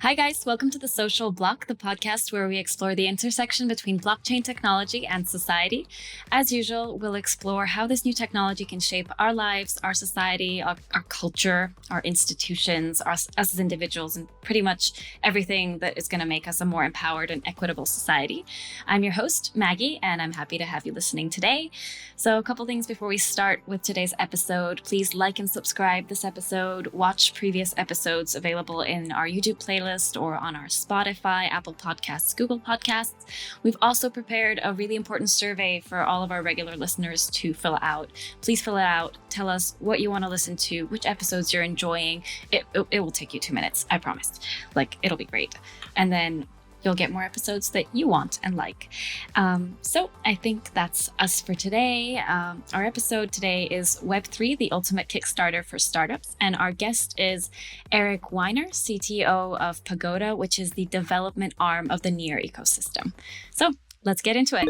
Hi, guys. Welcome to The Social Block, the podcast where we explore the intersection between blockchain technology and society. As usual, we'll explore how this new technology can shape our lives, our society, our culture, our institutions, us as individuals, and pretty much everything that is going to make us a more empowered and equitable society. I'm your host, Magy, and I'm happy to have you listening today. So a couple things before we start with today's episode. Please like and subscribe this episode. Watch previous episodes available in our YouTube playlist or on our Spotify, Apple Podcasts, Google Podcasts. We've also prepared a really important survey for all of our regular listeners to fill out. Please fill it out. Tell us what you want to listen to, which episodes you're enjoying. It will take you 2 minutes, I promise. It'll be great. And then you'll get more episodes that you want and like. So I think that's us for today. Our episode today is Web3, the ultimate Kickstarter for startups. And our guest is Eric Weiner, CTO of Pagoda, which is the development arm of the NEAR ecosystem. So let's get into it.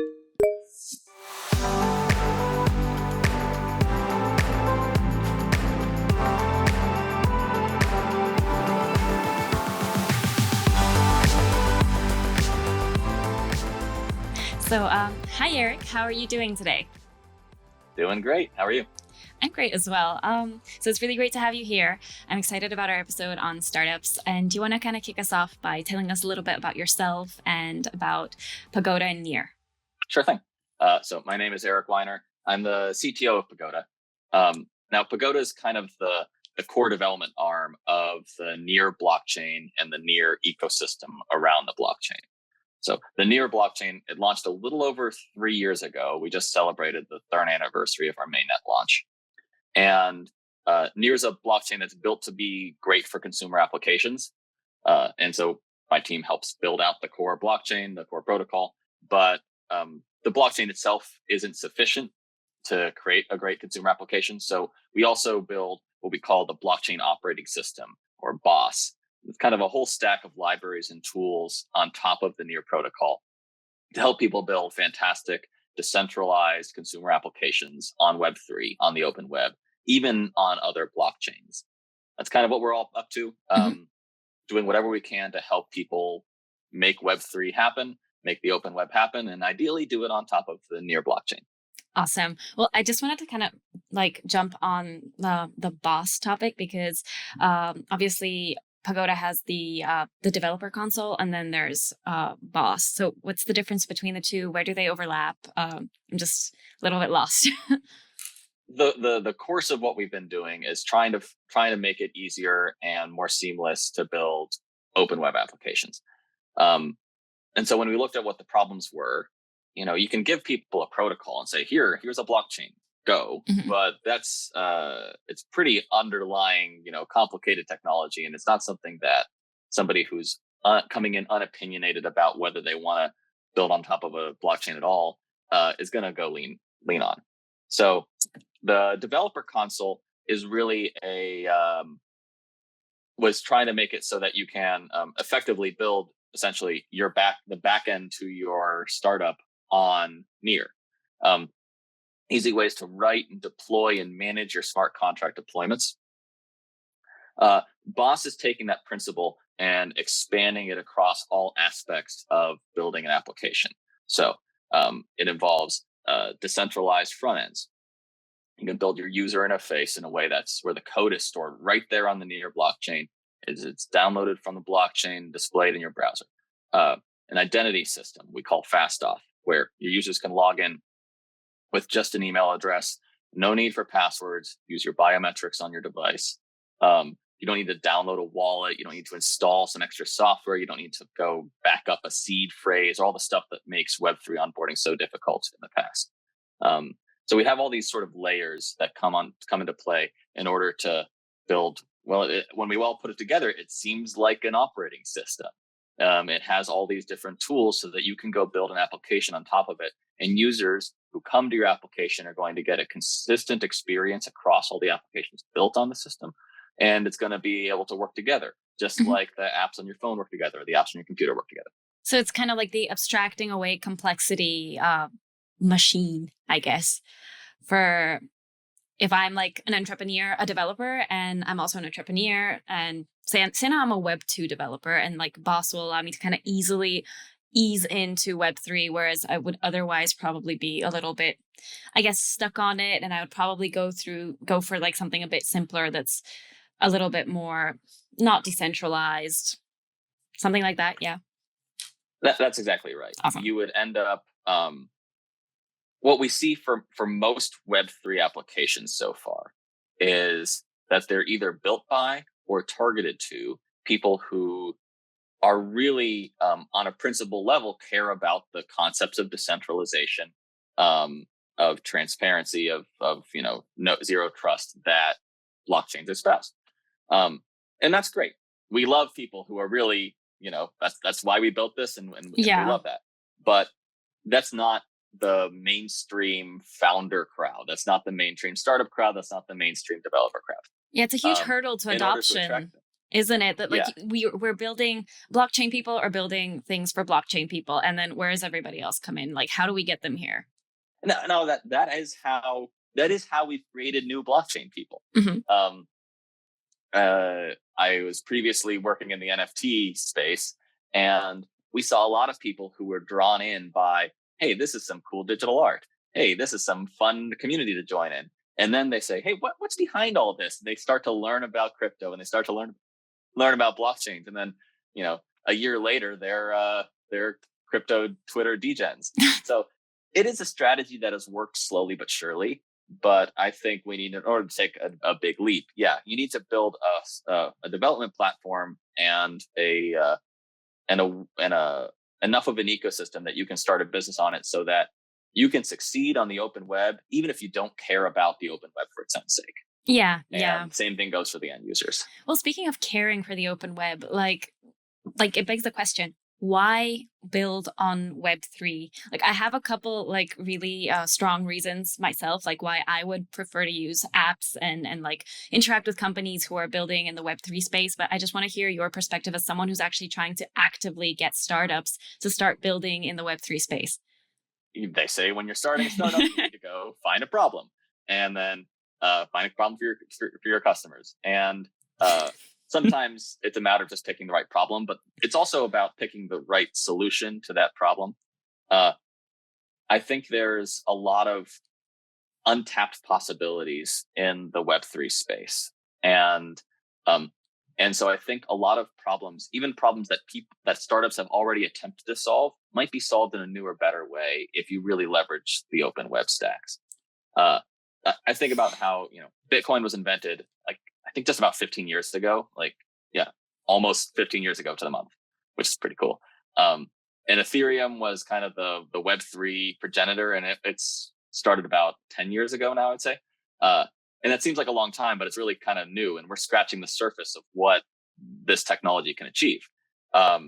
So, hi, Eric. How are you doing today? Doing great. How are you? I'm great as well. So it's really great to have you here. I'm excited about our episode on startups. And do you want to kind of kick us off by telling us a little bit about yourself and about Pagoda and NEAR? Sure thing. So my name is Eric Weiner. I'm the CTO of Pagoda. Now, Pagoda is kind of the core development arm of the NEAR blockchain and the NEAR ecosystem around the blockchain. So the NEAR blockchain, it launched a little over 3 years ago. We just celebrated the 3rd anniversary of our mainnet launch. And NEAR is a blockchain that's built to be great for consumer applications. And so my team helps build out the core blockchain, the core protocol. But the blockchain itself isn't sufficient to create a great consumer application. So we also build what we call the blockchain operating system, or BOS. It's kind of a whole stack of libraries and tools on top of the NEAR protocol to help people build fantastic decentralized consumer applications on Web3, on the open web, even on other blockchains. That's kind of what we're all up to, doing whatever we can to help people make Web3 happen, make the open web happen, and ideally do it on top of the NEAR blockchain. Awesome. Well, I just wanted to kind of jump on the BOS topic because obviously Pagoda has the developer console, and then there's BOS. So what's the difference between the two? Where do they overlap? I'm just a little bit lost. The course of what we've been doing is trying to make it easier and more seamless to build open web applications. And so when we looked at what the problems were, you can give people a protocol and say, here's a blockchain. Go, but that's it's pretty underlying, complicated technology, and it's not something that somebody who's coming in unopinionated about whether they want to build on top of a blockchain at all is going to go lean on. So the developer console is really was trying to make it so that you can effectively build essentially the back end to your startup on NEAR. Easy ways to write and deploy and manage your smart contract deployments. BOS is taking that principle and expanding it across all aspects of building an application. So it involves decentralized front ends. You can build your user interface in a way that's where the code is stored right there on the NEAR blockchain. It's downloaded from the blockchain, displayed in your browser. An identity system we call FastOff, where your users can log in with just an email address, no need for passwords, use your biometrics on your device. You don't need to download a wallet. You don't need to install some extra software. You don't need to go back up a seed phrase, all the stuff that makes Web3 onboarding so difficult in the past. So we have all these sort of layers that come into play in order to build, when we all put it together, it seems like an operating system. It has all these different tools so that you can go build an application on top of it. And users who come to your application are going to get a consistent experience across all the applications built on the system. And it's going to be able to work together, just like the apps on your phone work together, the apps on your computer work together. So it's kind of like the abstracting away complexity machine, I guess, for if I'm like an entrepreneur, a developer, and I'm also an entrepreneur, and say now I'm a Web2 developer, and like Boss will allow me to kind of easily ease into Web3, whereas I would otherwise probably be a little bit, I guess, stuck on it. And I would probably go for like something a bit simpler that's a little bit more not decentralized, something like that. Yeah. That's exactly right. Awesome. You would end up, what we see for most Web3 applications so far is that they're either built by or targeted to people who are really, on a principle level, care about the concepts of decentralization, of transparency, of zero trust that blockchains espouse. And that's great. We love people who are really, that's why we built this, and we love that. But that's not the mainstream founder crowd. That's not the mainstream startup crowd. That's not the mainstream developer crowd. Yeah, it's a huge hurdle to adoption, isn't it? That like we're building, blockchain people are building things for blockchain people, and then where does everybody else come in? Like, how do we get them here? No, that is how we've created new blockchain people. Mm-hmm. I was previously working in the NFT space, and we saw a lot of people who were drawn in by, hey, this is some cool digital art. Hey, this is some fun community to join in. And then they say, hey, what's behind all this? And they start to learn about crypto, and they start to learn about blockchains. And then, a year later, they're crypto Twitter degens. So it is a strategy that has worked slowly but surely. But I think we need, in order to take a big leap, you need to build a development platform and enough of an ecosystem that you can start a business on it, so that you can succeed on the open web, even if you don't care about the open web for its own sake. Yeah. And same thing goes for the end users. Well, speaking of caring for the open web, like it begs the question, why build on Web3? Like, I have a couple like really strong reasons myself, like why I would prefer to use apps and like interact with companies who are building in the Web3 space. But I just want to hear your perspective as someone who's actually trying to actively get startups to start building in the Web3 space. They say when you're starting a startup, you need to go find a problem, and then find a problem for your customers. And sometimes it's a matter of just picking the right problem, but it's also about picking the right solution to that problem. I think there's a lot of untapped possibilities in the Web3 space. And so I think a lot of problems, even problems that startups have already attempted to solve, might be solved in a newer, better way if you really leverage the open web stacks. I think about how, Bitcoin was invented, I think just about 15 years ago, almost 15 years ago to the month, which is pretty cool. And Ethereum was kind of the Web3 progenitor, and it's started about 10 years ago now, I'd say. And that seems like a long time, but it's really kind of new, and we're scratching the surface of what this technology can achieve. I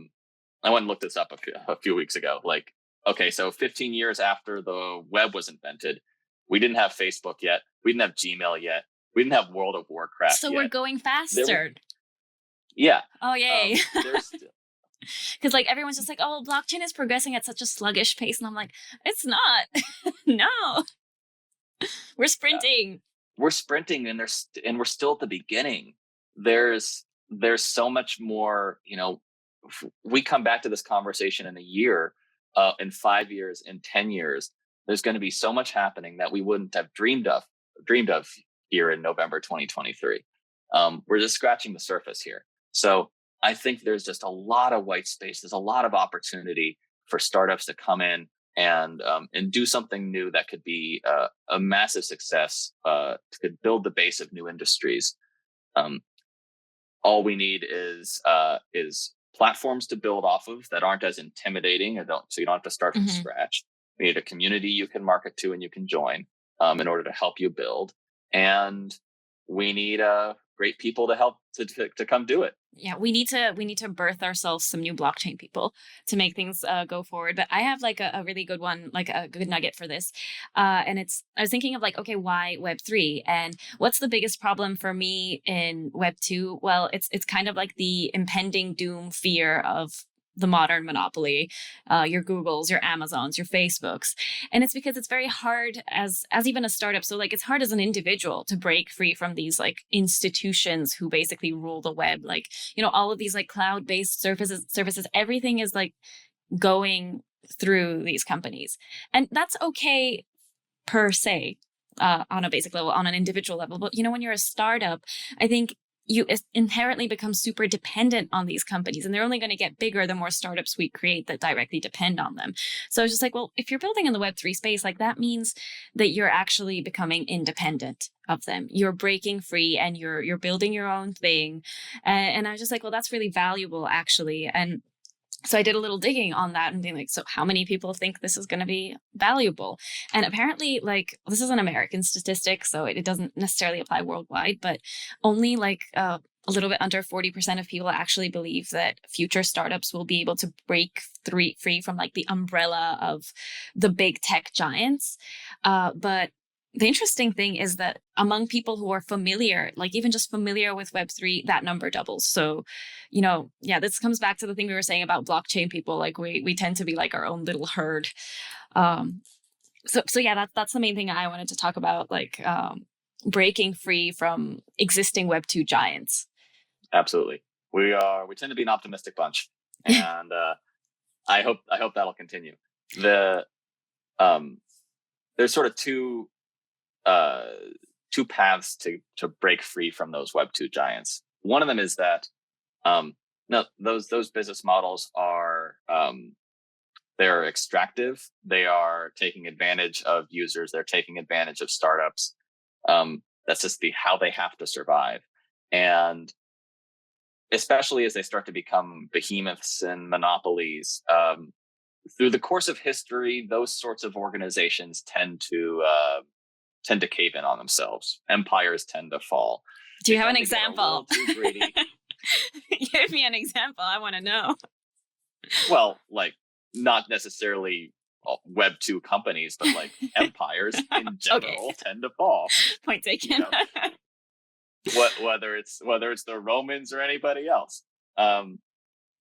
went and looked this up a few weeks ago. Okay, so 15 years after the web was invented, we didn't have Facebook yet. We didn't have Gmail yet. We didn't have World of Warcraft So yet. we're going faster. Yeah. Oh, yay. Because everyone's just like, oh, blockchain is progressing at such a sluggish pace. And I'm like, it's not. No. We're sprinting. Yeah. We're sprinting, and we're still at the beginning. There's so much more, we come back to this conversation in a year, in 5 years, in 10 years, there's going to be so much happening that we wouldn't have dreamed of here in November 2023. We're just scratching the surface here. So I think there's just a lot of white space. There's a lot of opportunity for startups to come in and do something new that could be a massive success, could build the base of new industries. All we need is platforms to build off of that aren't as intimidating, so you don't have to start from scratch. We need a community you can market to and you can join in order to help you build. And we need great people to help to come do it. Yeah, we need to birth ourselves some new blockchain people to make things go forward. But I have a really good one, a good nugget for this. And I was thinking of okay, why Web3? And what's the biggest problem for me in Web2? Well, it's kind of like the impending doom fear of the modern monopoly, your Googles, your Amazons, your Facebooks. And it's because it's very hard as even a startup. So like it's hard as an individual to break free from these like institutions who basically rule the web. Like, all of these like cloud-based services, everything is like going through these companies. And that's okay per se, on a basic level, on an individual level. But when you're a startup, I think you inherently become super dependent on these companies, and they're only going to get bigger the more startups we create that directly depend on them. So it's just like, well, if you're building in the Web3 space, like that means that you're actually becoming independent of them. You're breaking free and you're building your own thing. And I was just like, well, that's really valuable, actually. And so I did a little digging on that and being like, so how many people think this is going to be valuable? And apparently, like, this is an American statistic, so it doesn't necessarily apply worldwide, but only like a little bit under 40% of people actually believe that future startups will be able to break free from like the umbrella of the big tech giants. But the interesting thing is that among people who are familiar, like even just familiar with Web3, that number doubles. So, this comes back to the thing we were saying about blockchain people. Like we tend to be like our own little herd. So yeah, that's the main thing I wanted to talk about, like breaking free from existing Web2 giants. Absolutely. We tend to be an optimistic bunch, and I hope that'll continue. There's sort of two paths to break free from those Web2 giants. One of them is that those business models are they're extractive. They are taking advantage of users. They're taking advantage of startups. That's just how they have to survive. And especially as they start to become behemoths and monopolies, through the course of history, those sorts of organizations tend to cave in on themselves. Empires tend to fall. Do you have an example? Too greedy. Give me an example. I want to know. Well, like not necessarily Web2 companies, but like empires in general tend to fall. Point taken. Whether it's the Romans or anybody else.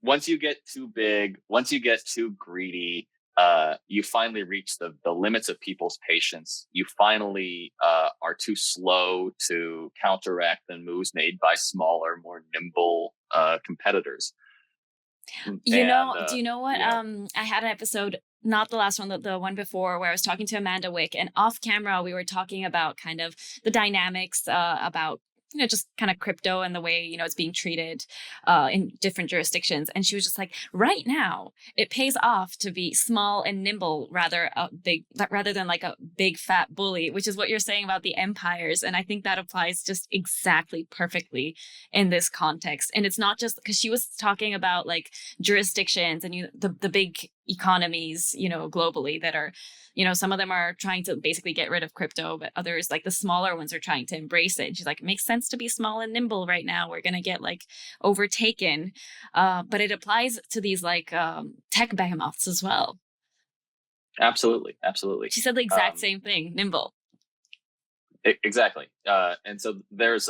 Once you get too big, once you get too greedy, you finally reach the limits of people's patience. You finally are too slow to counteract the moves made by smaller, more nimble competitors. Do you know what? I had an episode, not the last one, the one before, where I was talking to Amanda Wick, and off camera we were talking about kind of the dynamics about just kind of crypto and the way, it's being treated in different jurisdictions. And she was just like, right now, it pays off to be small and nimble rather than like a big fat bully, which is what you're saying about the empires. And I think that applies just exactly perfectly in this context. And it's not just because she was talking about like jurisdictions and the big economies, globally that are, some of them are trying to basically get rid of crypto, but others, like the smaller ones, are trying to embrace it. And she's like, it makes sense to be small and nimble right now. We're going to get like overtaken. But it applies to these like tech behemoths as well. Absolutely. She said the exact same thing, nimble. Exactly. And so there's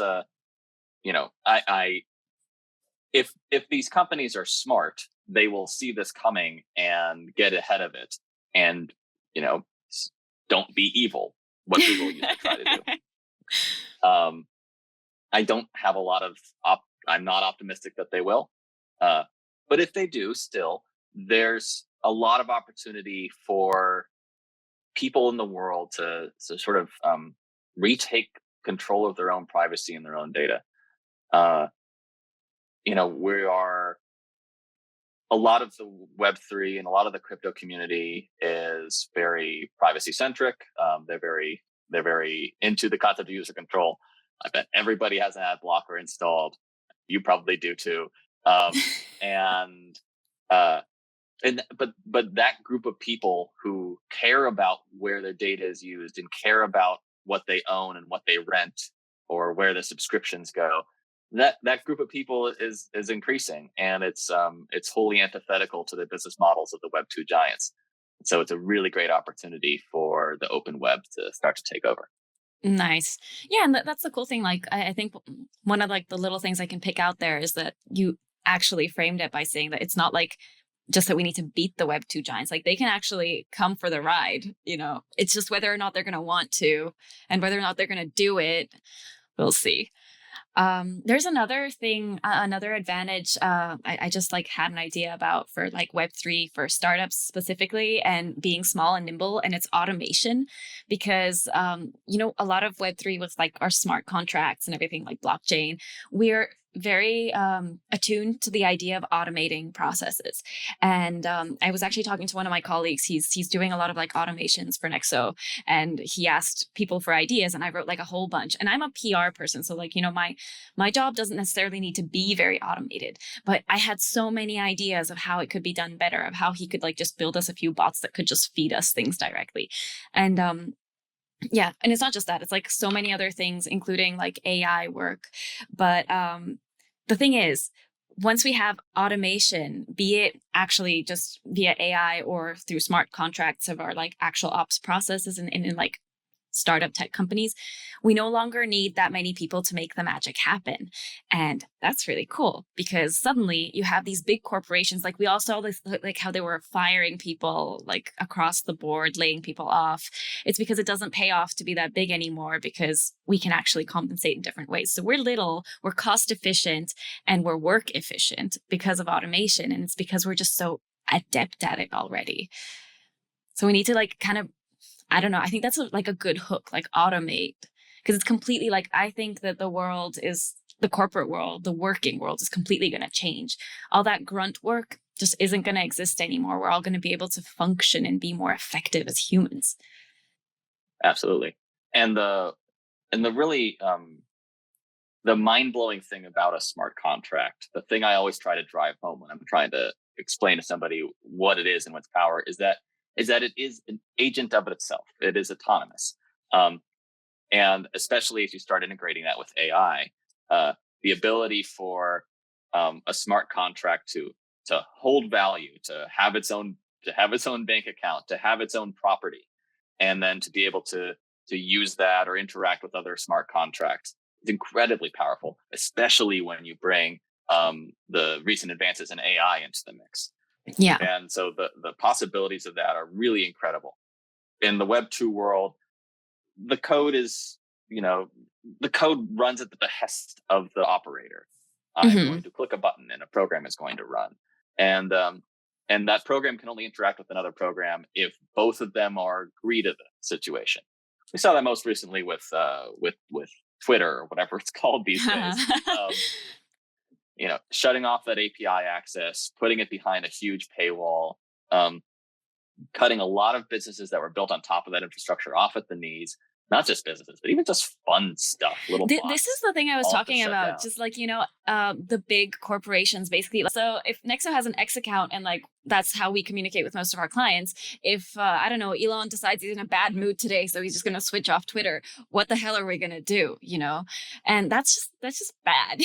if these companies are smart, they will see this coming and get ahead of it and, don't be evil, what people usually try to do. I don't have a lot of, I'm not optimistic that they will. But if they do, still, there's a lot of opportunity for people in the world to sort of retake control of their own privacy and their own data. We are, a lot of the Web3 and a lot of the crypto community is very privacy centric. They're very into the concept of user control. I bet everybody has an ad blocker installed. You probably do too. But that group of people who care about where their data is used and care about what they own and what they rent or where the subscriptions go, that group of people is increasing, and it's wholly antithetical to the business models of the Web2 giants. So it's a really great opportunity for the open web to start to take over. Nice. Yeah, and that's the cool thing. Like, I think one of like the little things I can pick out there is that you actually framed it by saying that it's not like just that we need to beat the Web2 giants. Like they can actually come for the ride, it's just whether or not they're going to want to and whether or not they're going to do it. We'll see. There's another thing, another advantage I just like had an idea about for like Web3 for startups specifically and being small and nimble, and it's automation. Because, a lot of Web3 with like our smart contracts and everything like blockchain, we're very attuned to the idea of automating processes. And I was actually talking to one of my colleagues. He's doing a lot of like automations for Nexo, and he asked people for ideas, and I wrote like a whole bunch. And I'm a PR person, so like my job doesn't necessarily need to be very automated, but I had so many ideas of how it could be done better, of how he could like just build us a few bots that could just feed us things directly. And yeah, and it's not just that, it's like so many other things, including like AI work. But the thing is, once we have automation, be it actually just via AI or through smart contracts of our like actual ops processes and in like startup tech companies, we no longer need that many people to make the magic happen. And that's really cool, because suddenly you have these big corporations, like we all saw this, like how they were firing people like across the board, laying people off. It's because it doesn't pay off to be that big anymore, because we can actually compensate in different ways. So we're little, we're cost efficient, and we're work efficient because of automation. And it's because we're just so adept at it already. So we need to like kind of, I don't know, I think that's like a good hook, like automate, because it's completely like, I think that the corporate world, the working world is completely going to change. All that grunt work just isn't going to exist anymore. We're all going to be able to function and be more effective as humans. Absolutely. And the really, the mind-blowing thing about a smart contract, the thing I always try to drive home when I'm trying to explain to somebody what it is and what's power is that it is an agent of itself. It is autonomous. And especially as you start integrating that with AI, the ability for a smart contract to hold value, to have its own bank account, to have its own property, and then to be able to use that or interact with other smart contracts is incredibly powerful, especially when you bring the recent advances in AI into the mix. Yeah. And so the possibilities of that are really incredible. In the Web2 world, the code is, the code runs at the behest of the operator. I'm going to click a button and a program is going to run. And that program can only interact with another program if both of them are agree to the situation. We saw that most recently with Twitter or whatever it's called these days. Shutting off that API access, putting it behind a huge paywall, cutting a lot of businesses that were built on top of that infrastructure off at the knees. Not just businesses, but even just fun stuff. This is the thing I was talking about. Just like, the big corporations, basically. So if Nexo has an X account and like that's how we communicate with most of our clients. If, I don't know, Elon decides he's in a bad mood today, so he's just going to switch off Twitter, what the hell are we going to do? And that's just bad.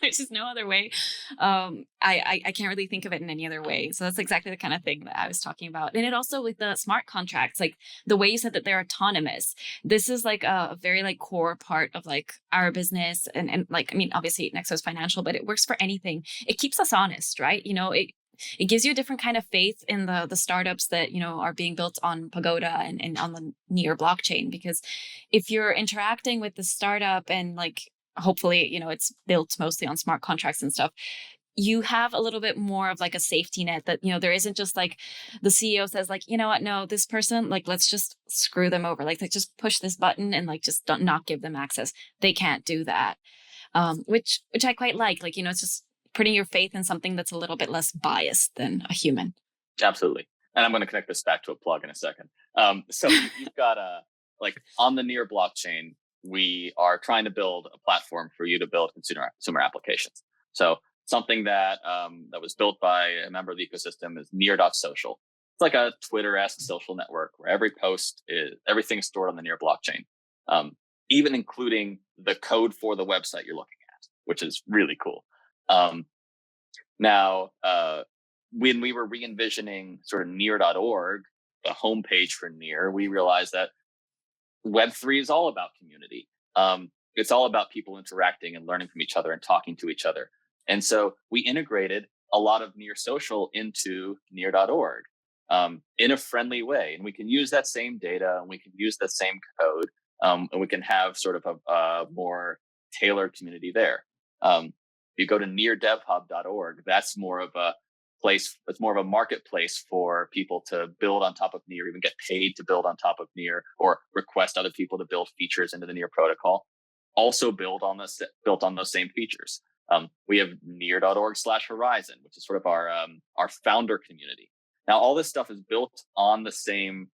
There's just no other way. I can't really think of it in any other way. So that's exactly the kind of thing that I was talking about. And it also with the smart contracts, like the way you said that they're autonomous, this is like a very like core part of like our business. And like, I mean, obviously Nexo is financial, but it works for anything. It keeps us honest, right? It gives you a different kind of faith in the startups that, are being built on Pagoda and on the NEAR blockchain. Because if you're interacting with the startup and like, hopefully, it's built mostly on smart contracts and stuff, you have a little bit more of like a safety net that, there isn't just like the CEO says like, you know what, no, this person, like, let's just screw them over. Like just push this button and like, just not give them access. They can't do that. Which I quite like, it's just putting your faith in something that's a little bit less biased than a human. Absolutely. And I'm going to connect this back to a plug in a second. So you've got on the NEAR blockchain, we are trying to build a platform for you to build consumer applications. So something that was built by a member of the ecosystem is NEAR.social. It's like a Twitter-esque social network where everything's stored on the NEAR blockchain, even including the code for the website you're looking at, which is really cool. Now, when we were re-envisioning sort of NEAR.org, the homepage for NEAR, we realized that Web3 is all about community. It's all about people interacting and learning from each other and talking to each other. And so we integrated a lot of NEAR social into near.org in a friendly way. And we can use that same data and we can use the same code and we can have sort of a more tailored community there. You go to neardevhub.org, that's more of a place, it's more of a marketplace for people to build on top of NEAR, even get paid to build on top of NEAR, or request other people to build features into the NEAR protocol. Also built on those same features. We have near.org/horizon, which is sort of our founder community. Now, all this stuff is built on the same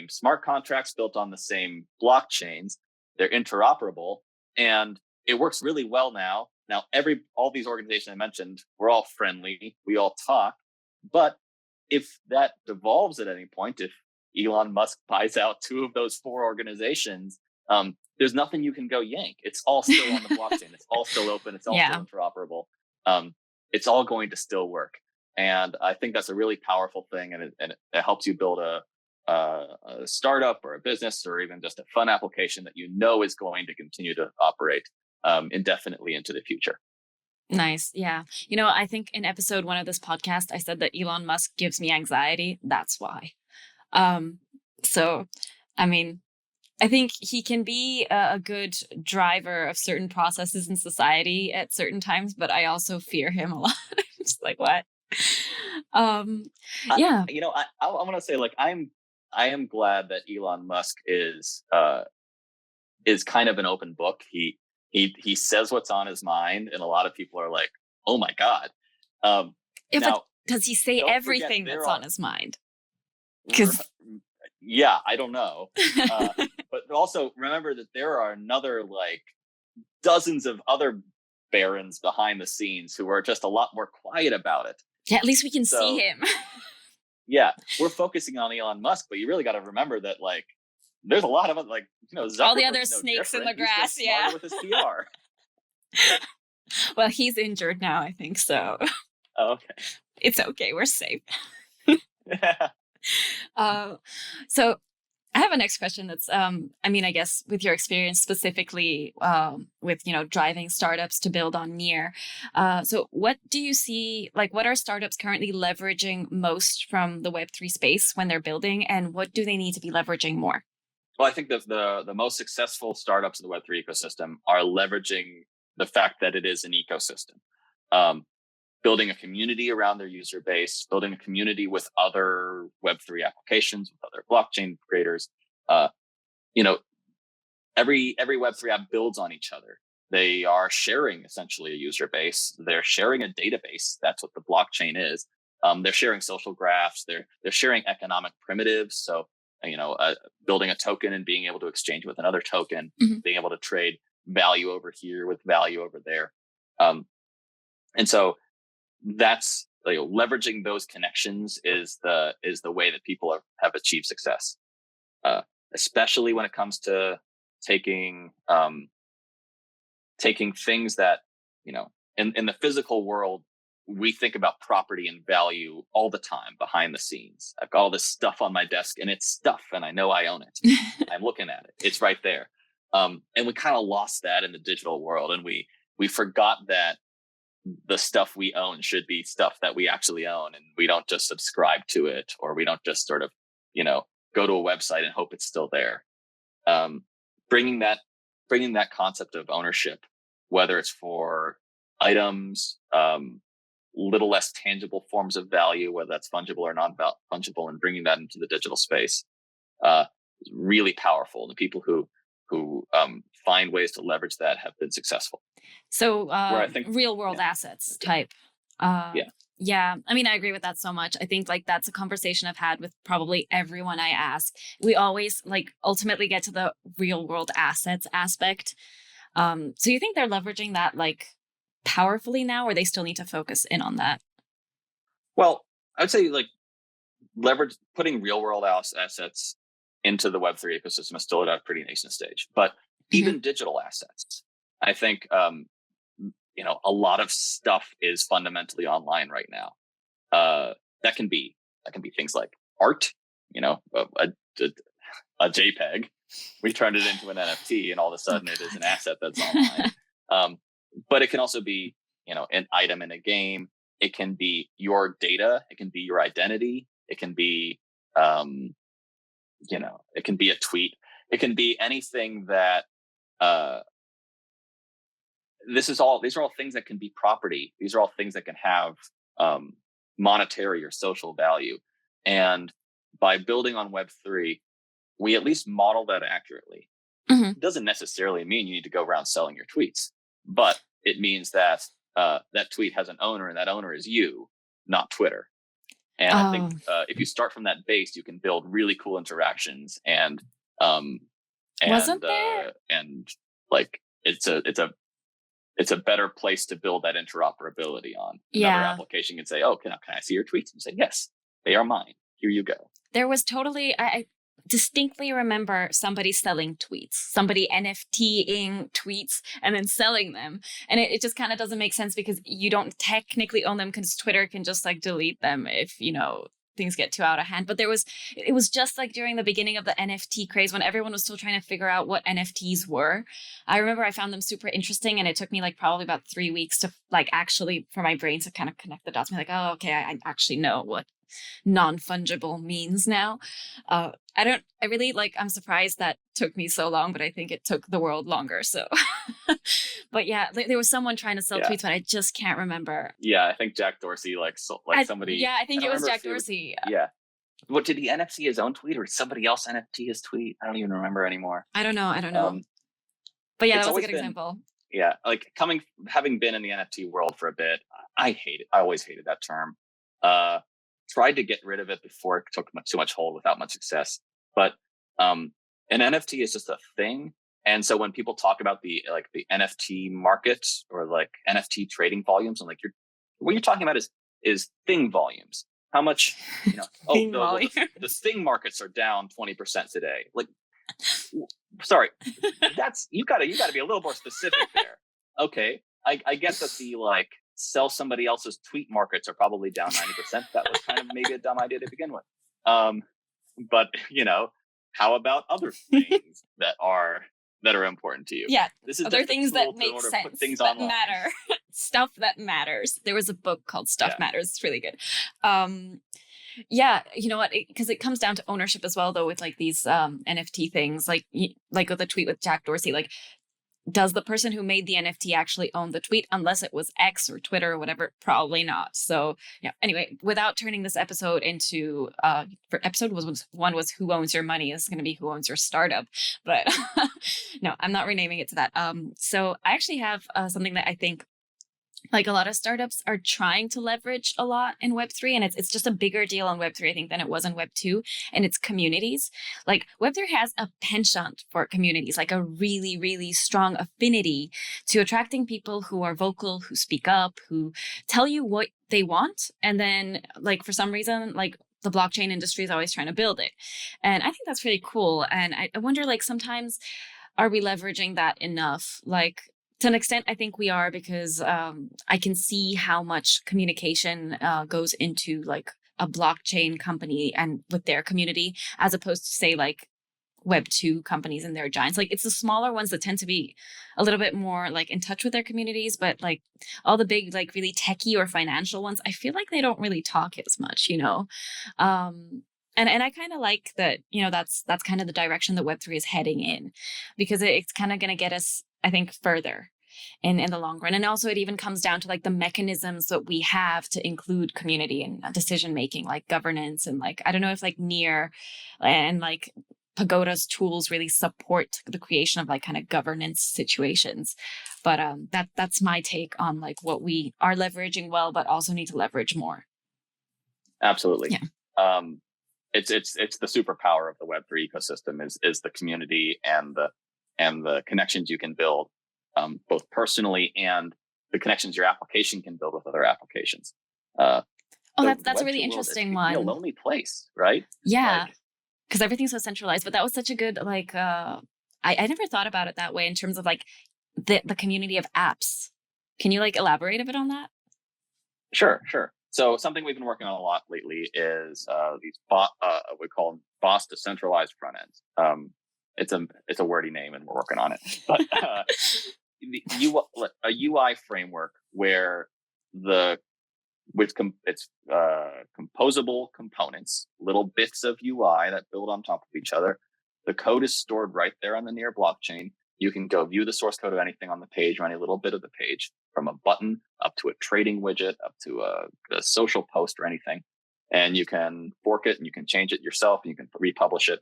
smart contracts, built on the same blockchains. They're interoperable, and it works really well now. Now, all these organizations I mentioned, we're all friendly, we all talk. But if that devolves at any point, if Elon Musk buys out 2 of those 4 organizations, there's nothing you can go yank. It's all still on the blockchain. It's all still open. It's all still interoperable. It's all going to still work. And I think that's a really powerful thing. And it helps you build a startup or a business or even just a fun application that you know is going to continue to operate indefinitely into the future. Nice. Yeah. I think in episode 1 of this podcast, I said that Elon Musk gives me anxiety. That's why. So, I mean, I think he can be a good driver of certain processes in society at certain times, but I also fear him a lot. Just like, what? Yeah. I want to say, like, I am glad that Elon Musk is kind of an open book. He says what's on his mind, and a lot of people are like, "Oh my God!" Does he say everything that's on his mind? Because yeah, I don't know. But also remember that there are another like dozens of other barons behind the scenes who are just a lot more quiet about it. Yeah, at least we can see him. Yeah, we're focusing on Elon Musk, but you really got to remember that like there's a lot of like all the other snakes in the grass. Yeah, with his PR. Well, he's injured now, I think so. Oh, okay, it's okay. We're safe. So I have a next question that's, I guess with your experience specifically with, driving startups to build on NEAR. So what do you see, like what are startups currently leveraging most from the Web3 space when they're building, and what do they need to be leveraging more? Well, I think that the most successful startups in the Web3 ecosystem are leveraging the fact that it is an ecosystem. Building a community around their user base, building a community with other Web3 applications, with other blockchain creators. Every Web3 app builds on each other. They are sharing essentially a user base. They're sharing a database. That's what the blockchain is. They're sharing social graphs. They're sharing economic primitives. So, building a token and being able to exchange with another token, being able to trade value over here with value over there. And so that's leveraging those connections is the way that people have achieved success, especially when it comes to taking things that in the physical world we think about property and value all the time behind the scenes. I've got all this stuff on my desk and it's stuff and I know I own it. I'm looking at it. It's right there. And we kind of lost that in the digital world, and we forgot that the stuff we own should be stuff that we actually own, and we don't just subscribe to it, or we don't just sort of, go to a website and hope it's still there. Bringing that concept of ownership, whether it's for items, little less tangible forms of value, whether that's fungible or non-fungible, and bringing that into the digital space is really powerful. And the people who find ways to leverage that have been successful. So real world assets type. Yeah. I mean, I agree with that so much. I think like that's a conversation I've had with probably everyone I ask. We always like ultimately get to the real world assets aspect. So you think they're leveraging that like powerfully now, or they still need to focus in on that? Well, I would say like putting real world assets into the Web3 ecosystem is still at a pretty nascent stage, but even digital assets, I think, a lot of stuff is fundamentally online right now. That can be things like art, a JPEG. We turned it into an NFT, and all of a sudden it is an asset that's online. But it can also be, an item in a game. It can be your data. It can be your identity. It can be, it can be a tweet. It can be anything that, these are all things that can be property. These are all things that can have monetary or social value. And by building on Web3, we at least model that accurately. Mm-hmm. It doesn't necessarily mean you need to go around selling your tweets, but it means that that tweet has an owner, and that owner is you, not Twitter. And I think if you start from that base, you can build really cool interactions, and wasn't there? And like it's a better place to build that interoperability on. Another application can say, "Oh, can I see your tweets?" And you say, "Yes, they are mine. Here you go." There was totally, I distinctly remember somebody selling tweets, somebody NFTing tweets and then selling them. And it just kind of doesn't make sense because you don't technically own them, because Twitter can just like delete them if, things get too out of hand. But it was just like during the beginning of the NFT craze, when everyone was still trying to figure out what NFTs were. I remember I found them super interesting, and it took me like probably about 3 weeks to like actually for my brain to kind of connect the dots. I'm like, oh, okay, I actually know what non-fungible means now. I'm surprised that took me so long, but I think it took the world longer. So, but yeah, there was someone trying to sell tweets, but I just can't remember. Yeah, I think Jack Dorsey somebody. Yeah, I think it was Jack Dorsey. Yeah. What, did he NFT his own tweet, or did somebody else NFT his tweet? I don't even remember anymore. I don't know. But yeah, that was a good example. Yeah, like having been in the NFT world for a bit, I always hated that term. Tried to get rid of it before it took too much hold without much success. But an NFT is just a thing. And so when people talk about the NFT market or like NFT trading volumes, and like what you're talking about is thing volumes. How much, the thing markets are down 20% today. Like, sorry, you gotta be a little more specific there. Okay. I get that the sell somebody else's tweet markets are probably down 90%. That was kind of maybe a dumb idea to begin with. But how about other things that are important to you? Yeah, this is other things that make sense, things that matter, stuff that matters. There was a book called Stuff Matters. It's really good. Yeah, you know what? Because it comes down to ownership as well, though, with like these NFT things, like with the tweet with Jack Dorsey, like, does the person who made the NFT actually own the tweet? Unless it was X or Twitter or whatever, probably not. So yeah. Anyway, without turning this episode into for episode one was Who Owns Your Money. This is going to be Who Owns Your Startup. But no, I'm not renaming it to that. So I actually have something that I think like a lot of startups are trying to leverage a lot in Web3, and it's just a bigger deal on Web3, I think, than it was in Web2, and it's communities. Like Web3 has a penchant for communities, like a really, really strong affinity to attracting people who are vocal, who speak up, who tell you what they want. And then like for some reason, like the blockchain industry is always trying to build it. And I think that's really cool. And I wonder, like, sometimes are we leveraging that enough? Like, to an extent, I think we are, because I can see how much communication goes into like a blockchain company and with their community, as opposed to say like Web2 companies and their giants. Like it's the smaller ones that tend to be a little bit more like in touch with their communities, but like all the big, like really techie or financial ones, I feel like they don't really talk as much, And I kind of like that, that's kind of the direction that Web3 is heading in, because it's kind of going to get us, I think, further in the long run. And also it even comes down to like the mechanisms that we have to include community and decision making, like governance, and like, I don't know if like NEAR and like Pagoda's tools really support the creation of like kind of governance situations. But that's my take on like what we are leveraging well, but also need to leverage more. Absolutely. Yeah. It's the superpower of the Web3 ecosystem is the community and the connections you can build, both personally and the connections your application can build with other applications. That's a really interesting one. A lonely place, right? Yeah, because everything's so centralized. But that was such a good like. I never thought about it that way in terms of like the community of apps. Can you like elaborate a bit on that? Sure. So something we've been working on a lot lately is these we call them boss decentralized front ends. It's a wordy name, and we're working on it. But a UI framework where it's composable components, little bits of UI that build on top of each other. The code is stored right there on the NEAR blockchain. You can go view the source code of anything on the page or any little bit of the page, from a button up to a trading widget, up to a social post or anything. And you can fork it and you can change it yourself and you can republish it.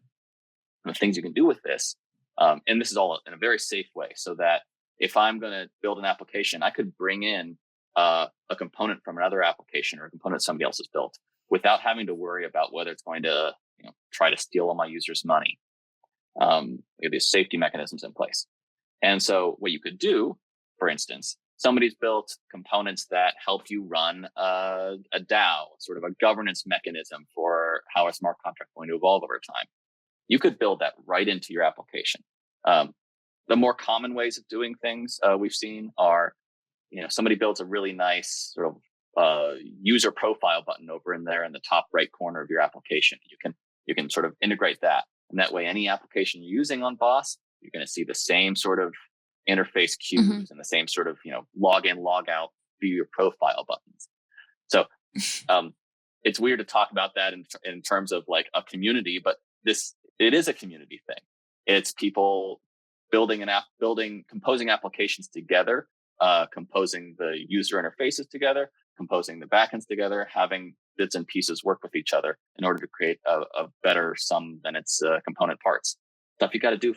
And the things you can do with this, and this is all in a very safe way, so that if I'm going to build an application, I could bring in a component from another application or a component somebody else has built without having to worry about whether it's going to try to steal all my users' money. We have these safety mechanisms in place. And so what you could do, for instance, somebody's built components that help you run a DAO, sort of a governance mechanism for how a smart contract is going to evolve over time. You could build that right into your application. The more common ways of doing things we've seen are, somebody builds a really nice sort of user profile button over in there in the top right corner of your application. You can sort of integrate that. And that way, any application you're using on Boss, you're going to see the same sort of interface cues and the same sort of, log in, log out, view your profile buttons. So it's weird to talk about that in terms of like a community, but it is a community thing. It's people composing applications together, composing the user interfaces together, composing the backends together, having bits and pieces work with each other in order to create a better sum than its component parts. Stuff you got to do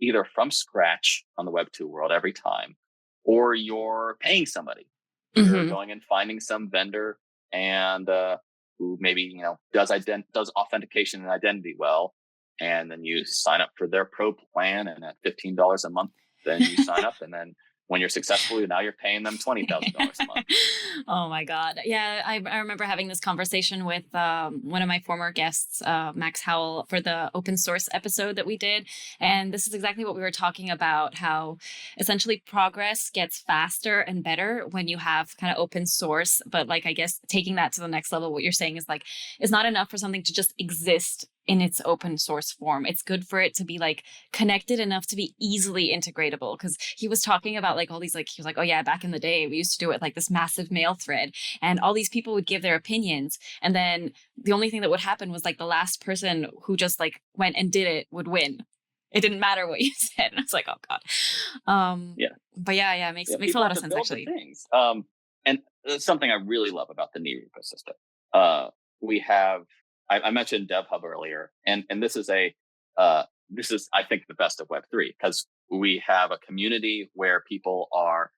either from scratch on the Web2 world every time, or you're paying somebody. You're going and finding some vendor and who maybe does authentication and identity well, and then you sign up for their pro plan, and at $15 a month, then you sign up, and then when you're successful, now you're paying them $20,000 a month. Oh my God. Yeah, I remember having this conversation with one of my former guests, Max Howell, for the open source episode that we did. And this is exactly what we were talking about, how essentially progress gets faster and better when you have kind of open source. But like, I guess taking that to the next level, what you're saying is like, it's not enough for something to just exist in its open source form. It's good for it to be like connected enough to be easily integratable. Because he was talking about like all these, like, he was like, oh yeah, back in the day, we used to do it like this massive mail thread, and all these people would give their opinions. And then the only thing that would happen was like the last person who just like went and did it would win. It didn't matter what you said. And I was like, oh God. Yeah. But yeah, it makes a lot of sense actually. Things. And something I really love about the NEAR ecosystem. We have, I mentioned DevHub earlier, and this is I think the best of Web3, because we have a community where people are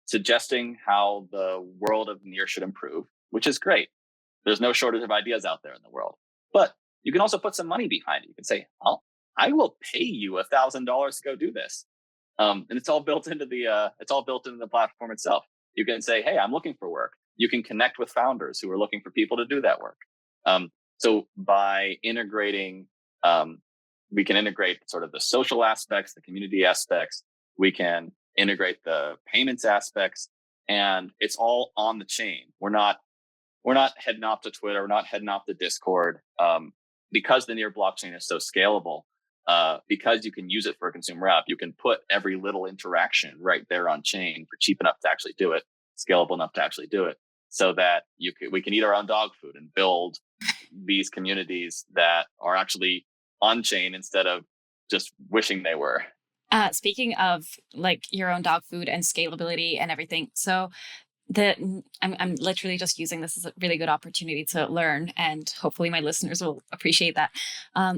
suggesting how the world of NEAR should improve, which is great. There's no shortage of ideas out there in the world, but you can also put some money behind it. You can say, "Oh, I will pay you $1,000 to go do this," and it's all built into the platform itself. You can say, "Hey, I'm looking for work." You can connect with founders who are looking for people to do that work. So by integrating, we can integrate sort of the social aspects, the community aspects. We can integrate the payments aspects, and it's all on the chain. We're not heading off to Twitter. We're not heading off to Discord, because the NEAR blockchain is so scalable. Because you can use it for a consumer app, you can put every little interaction right there on chain for cheap enough to actually do it, scalable enough to actually do it, so that we can eat our own dog food and build these communities that are actually on chain instead of just wishing they were. Speaking of like your own dog food and scalability and everything, so I'm literally just using this as a really good opportunity to learn, and hopefully my listeners will appreciate that.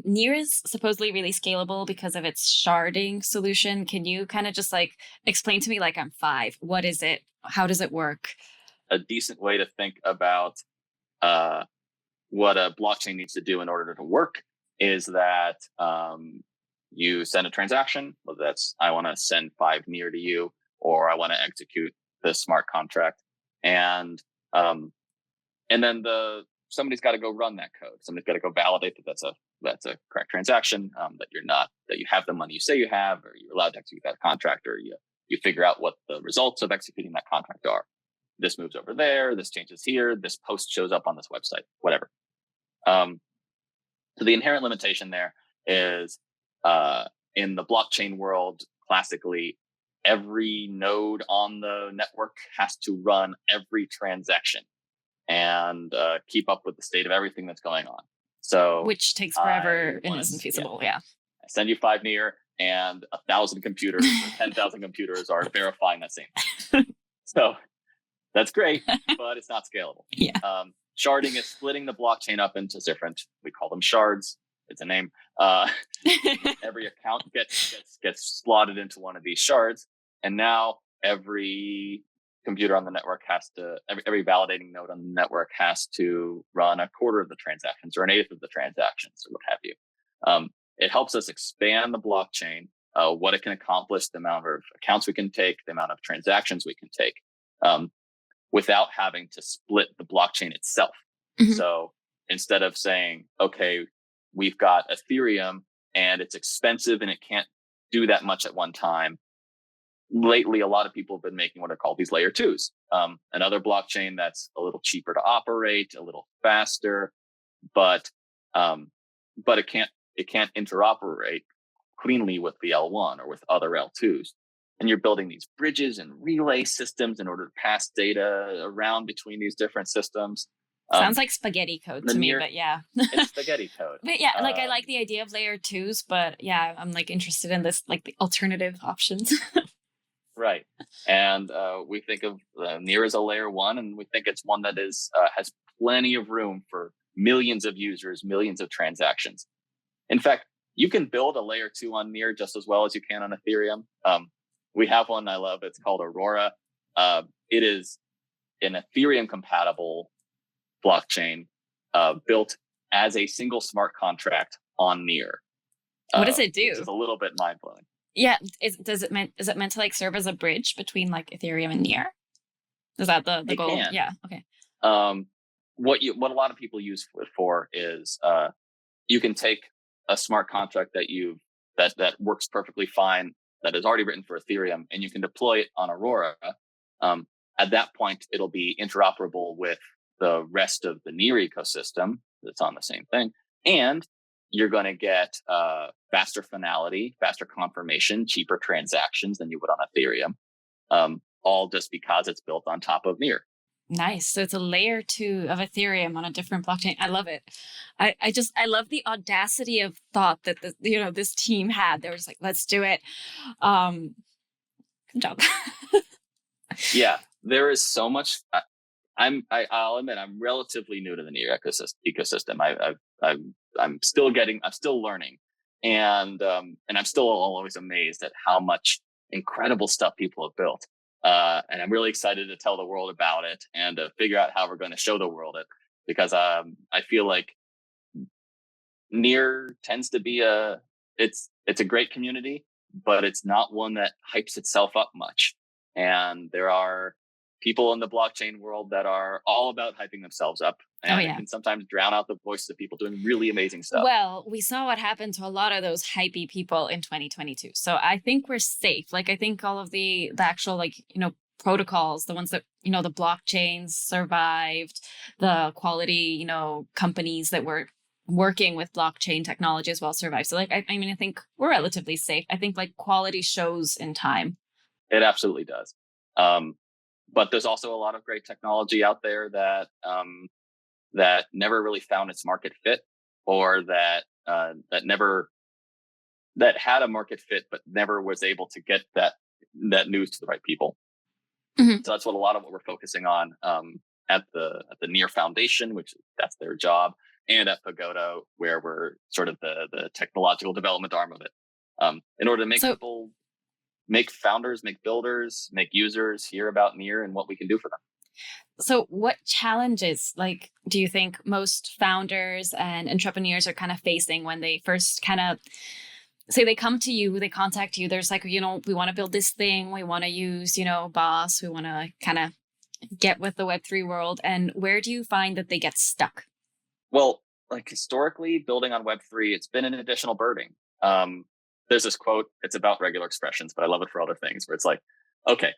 NEAR is supposedly really scalable because of its sharding solution. Can you kind of just like explain to me, like I'm 5, what is it? How does it work? A decent way to think about what a blockchain needs to do in order to work is that you send a transaction, whether that's I want to send 5 NEAR to you, or I want to execute the smart contract, and then somebody's got to go run that code. Somebody's got to go validate that that's a correct transaction, that you have the money you say you have, or you're allowed to execute that contract, or you figure out what the results of executing that contract are. This moves over there, this changes here, this post shows up on this website, whatever. So the inherent limitation there is, in the blockchain world, classically, every node on the network has to run every transaction and keep up with the state of everything that's going on. So which takes forever and isn't feasible. Yeah. I send you 5 NEAR and 1,000 computers or 10,000 computers are verifying that same thing. So that's great, but it's not scalable. Yeah. Sharding is splitting the blockchain up into different, we call them shards. It's a name. Every account gets slotted into one of these shards. And now every computer on the network every validating node on the network has to run a quarter of the transactions or an eighth of the transactions or what have you. It helps us expand the blockchain, what it can accomplish, the amount of accounts we can take, the amount of transactions we can take, without having to split the blockchain itself. Mm-hmm. So instead of saying, okay, we've got Ethereum and it's expensive and it can't do that much at one time. Lately, a lot of people have been making what are called these layer 2s. Another blockchain that's a little cheaper to operate, a little faster, but it can't interoperate cleanly with the L1 or with other L2s. And you're building these bridges and relay systems in order to pass data around between these different systems. Sounds like spaghetti code to me, but yeah. It's spaghetti code. But yeah, like I like the idea of layer 2s, but yeah, I'm like interested in this, like the alternative options. Right. And we think of NEAR as a layer 1, and we think it's one that has plenty of room for millions of users, millions of transactions. In fact, you can build a layer 2 on NEAR just as well as you can on Ethereum. We have one I love. It's called Aurora. It is an Ethereum compatible blockchain built as a single smart contract on NEAR. What does it do? Which is a little bit mind blowing. Yeah, is it meant to like serve as a bridge between like Ethereum and NEAR? Is that the goal? Can. Yeah. Okay. What a lot of people use it for is you can take a smart contract that works perfectly fine, that is already written for Ethereum, and you can deploy it on Aurora. At that point, it'll be interoperable with the rest of the NEAR ecosystem that's on the same thing, and you're going to get faster finality, faster confirmation, cheaper transactions than you would on Ethereum, all just because it's built on top of NEAR. Nice. So it's a layer 2 of Ethereum on a different blockchain. I love it. I love the audacity of thought that this team had. They were just like, let's do it. Good job. Yeah, there is so much. I'll admit I'm relatively new to the NEAR ecosystem. I'm still learning, and I'm still always amazed at how much incredible stuff people have built. And I'm really excited to tell the world about it and to figure out how we're going to show the world it, because I feel like NEAR tends to be it's a great community, but it's not one that hypes itself up much. And there are people in the blockchain world that are all about hyping themselves up. And it can sometimes drown out the voices of people doing really amazing stuff. Well, we saw what happened to a lot of those hypey people in 2022. So I think we're safe. Like, I think all of the actual, protocols, the ones that, the blockchains survived, the quality, companies that were working with blockchain technology as well survived. So I think we're relatively safe. I think quality shows in time. It absolutely does. But there's also a lot of great technology out there that never really found its market fit, or that had a market fit but never was able to get that news to the right people. Mm-hmm. So that's what a lot of what we're focusing on at the NEAR Foundation, which that's their job, and at Pagoda, where we're sort of the technological development arm of it, in order to make people, make founders, make builders, make users hear about NEAR and what we can do for them. So what challenges, do you think most founders and entrepreneurs are kind of facing when they first kind of say they come to you, they contact you, there's we want to build this thing, we want to use, BOSS, we want to kind of get with the Web3 world, and where do you find that they get stuck? Well, historically, building on Web3, it's been an additional burden. There's this quote, it's about regular expressions, but I love it for other things, where it's okay,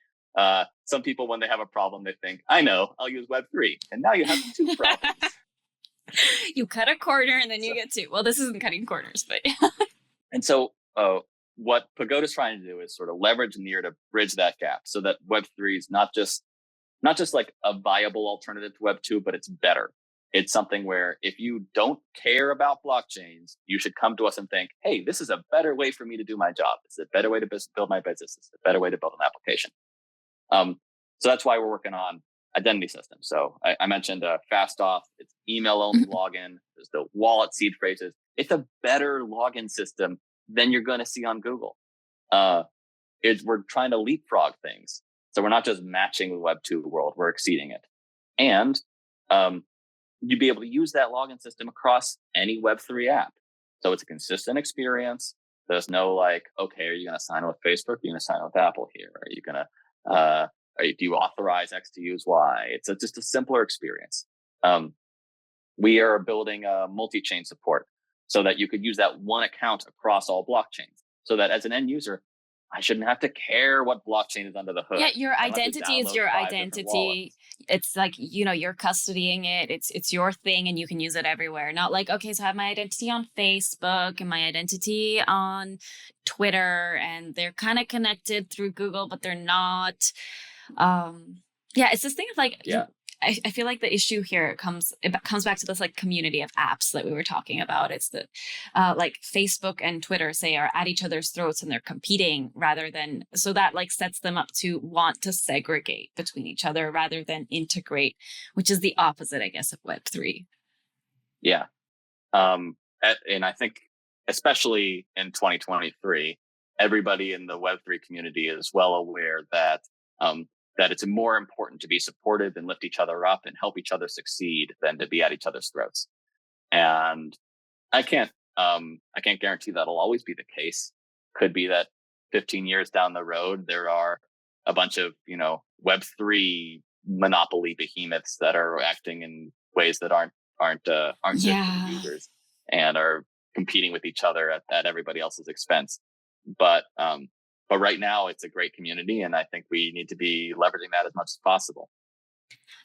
some people, when they have a problem, they think, I know, I'll use Web3. And now you have 2 problems. You cut a corner and then you get 2. Well, this isn't cutting corners, but. And so what Pagoda is trying to do is sort of leverage NEAR to bridge that gap so that Web3 is not just like a viable alternative to Web2, but it's better. It's something where if you don't care about blockchains, you should come to us and think, hey, this is a better way for me to do my job. It's a better way to build my business. It's a better way to build an application. So that's why we're working on identity systems. So I mentioned fast off, it's email only login. There's the wallet seed phrases. It's a better login system than you're going to see on Google. We're trying to leapfrog things. So we're not just matching the Web2 world, we're exceeding it. And you'd be able to use that login system across any Web3 app. So it's a consistent experience. There's no like, okay, are you going to sign with Facebook? Are you going to sign with Apple here? Are you going to, do you authorize X to use Y? It's just a simpler experience. We are building a multi-chain support so that you could use that one account across all blockchains. So that as an end user, I shouldn't have to care what blockchain is under the hood. Yeah, your identity is your identity. It's like, you're custodying it. It's your thing and you can use it everywhere. Not like, okay, so I have my identity on Facebook and my identity on Twitter, and they're kind of connected through Google, but they're not. It's this thing of like, I feel like the issue here comes back to this like community of apps that we were talking about. It's that like Facebook and Twitter say are at each other's throats and they're competing rather than, so that like sets them up to want to segregate between each other rather than integrate, which is the opposite, I guess, of Web3. Yeah. And I think especially in 2023, everybody in the Web3 community is well aware that it's more important to be supportive and lift each other up and help each other succeed than to be at each other's throats. And I can't guarantee that'll always be the case. Could be that 15 years down the road, there are a bunch of, Web3 monopoly behemoths that are acting in ways that aren't good for the users and are competing with each other at everybody else's expense. But right now it's a great community, and I think we need to be leveraging that as much as possible.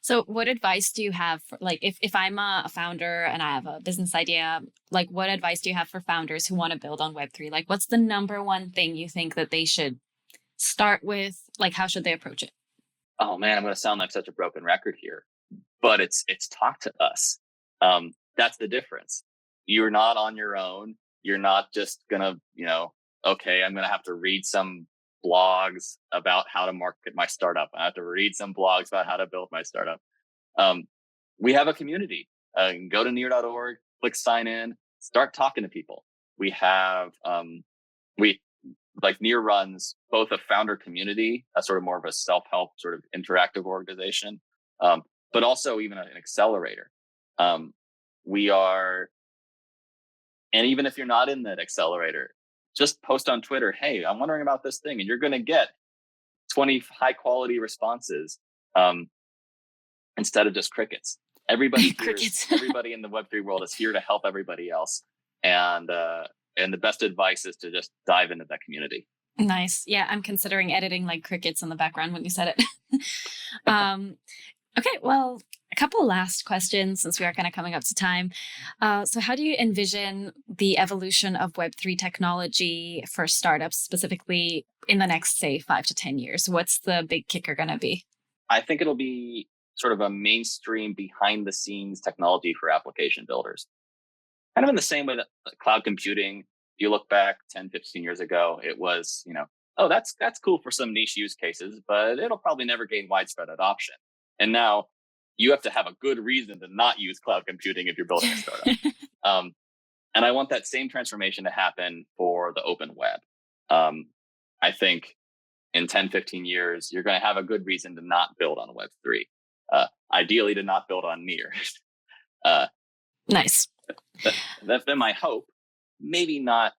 So what advice do you have for, like, if I'm a founder and I have a business idea, like what advice do you have for founders who want to build on Web3? Like what's the number one thing you think that they should start with? Like how should they approach it? Oh man, I'm going to sound like such a broken record here, but it's talk to us. That's the difference. You're not on your own. You're not just going to, okay, I'm going to have to read some blogs about how to market my startup. I have to read some blogs about how to build my startup. We have a community. Go to near.org, click sign in, start talking to people. We have, NEAR runs both a founder community, a sort of more of a self-help sort of interactive organization, but also even an accelerator. And even if you're not in that accelerator, just post on Twitter, hey, I'm wondering about this thing, and you're going to get 20 high quality responses instead of just crickets. Everybody everybody in the Web3 world is here to help everybody else. And the best advice is to just dive into that community. Nice. Yeah, I'm considering editing like crickets in the background when you said it. Okay, well, a couple last questions since we are kind of coming up to time. So how do you envision the evolution of Web3 technology for startups, specifically in the next, say, 5 to 10 years? What's the big kicker going to be? I think it'll be sort of a mainstream behind the scenes technology for application builders. Kind of in the same way that cloud computing, if you look back 10, 15 years ago, it was, oh, that's cool for some niche use cases, but it'll probably never gain widespread adoption. And now you have to have a good reason to not use cloud computing if you're building a startup. And I want that same transformation to happen for the open web. I think in 10, 15 years, you're going to have a good reason to not build on Web3. Ideally to not build on NEAR. Nice. That's been my hope. Maybe not,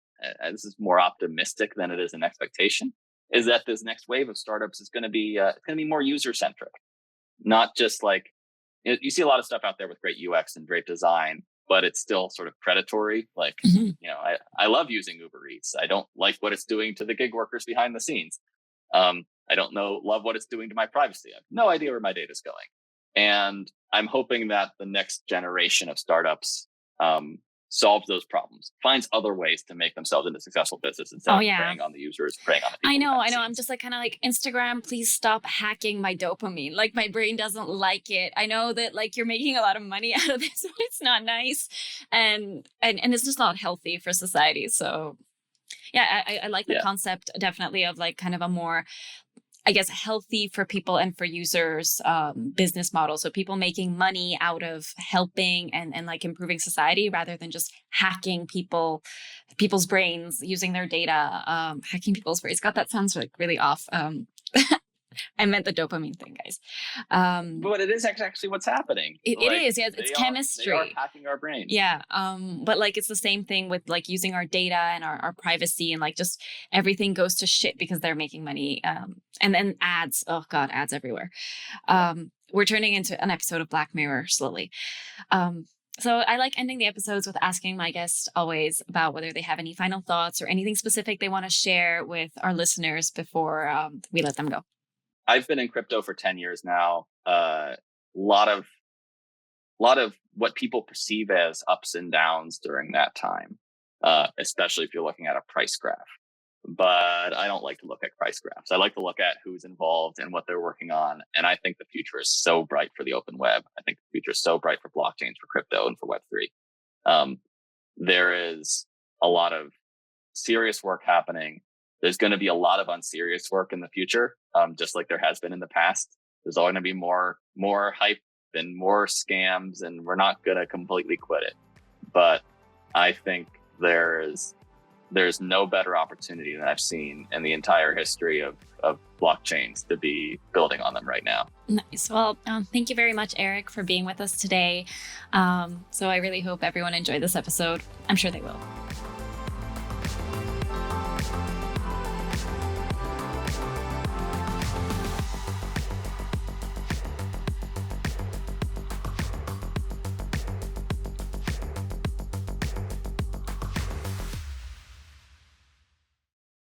this is more optimistic than it is an expectation, is that this next wave of startups is going to be more user-centric. Not just like, you see a lot of stuff out there with great UX and great design, but it's still sort of predatory. Like, I love using Uber Eats. I don't like what it's doing to the gig workers behind the scenes. I don't love what it's doing to my privacy. I have no idea where my data is going. And I'm hoping that the next generation of startups solves those problems, finds other ways to make themselves into successful business instead of preying on the users, preying on the people. I know. I'm just like kind of like, Instagram, please stop hacking my dopamine. Like my brain doesn't like it. I know that like you're making a lot of money out of this, but it's not nice. And it's just not healthy for society. So yeah, I like the concept definitely of like kind of a more, I guess, healthy for people and for users business model. So people making money out of helping and like improving society rather than just hacking people's brains using their data, hacking people's brains. God, that sounds like really off. I meant the dopamine thing, guys. But it is actually what's happening. It is, yeah. It's chemistry. They are hacking our brains. Yeah. But like it's the same thing with like using our data and our privacy, and like just everything goes to shit because they're making money. And then ads. Oh God, ads everywhere. We're turning into an episode of Black Mirror slowly. So I like ending the episodes with asking my guests always about whether they have any final thoughts or anything specific they want to share with our listeners before we let them go. I've been in crypto for 10 years now. A lot of what people perceive as ups and downs during that time, especially if you're looking at a price graph. But I don't like to look at price graphs. I like to look at who's involved and what they're working on. And I think the future is so bright for the open web. I think the future is so bright for blockchains, for crypto, and for Web3. There is a lot of serious work happening. There's going to be a lot of unserious work in the future, just like there has been in the past. There's all going to be more hype and more scams, and we're not going to completely quit it. But I think there's no better opportunity than I've seen in the entire history of blockchains to be building on them right now. Nice. Well, thank you very much, Eric, for being with us today. So I really hope everyone enjoyed this episode. I'm sure they will.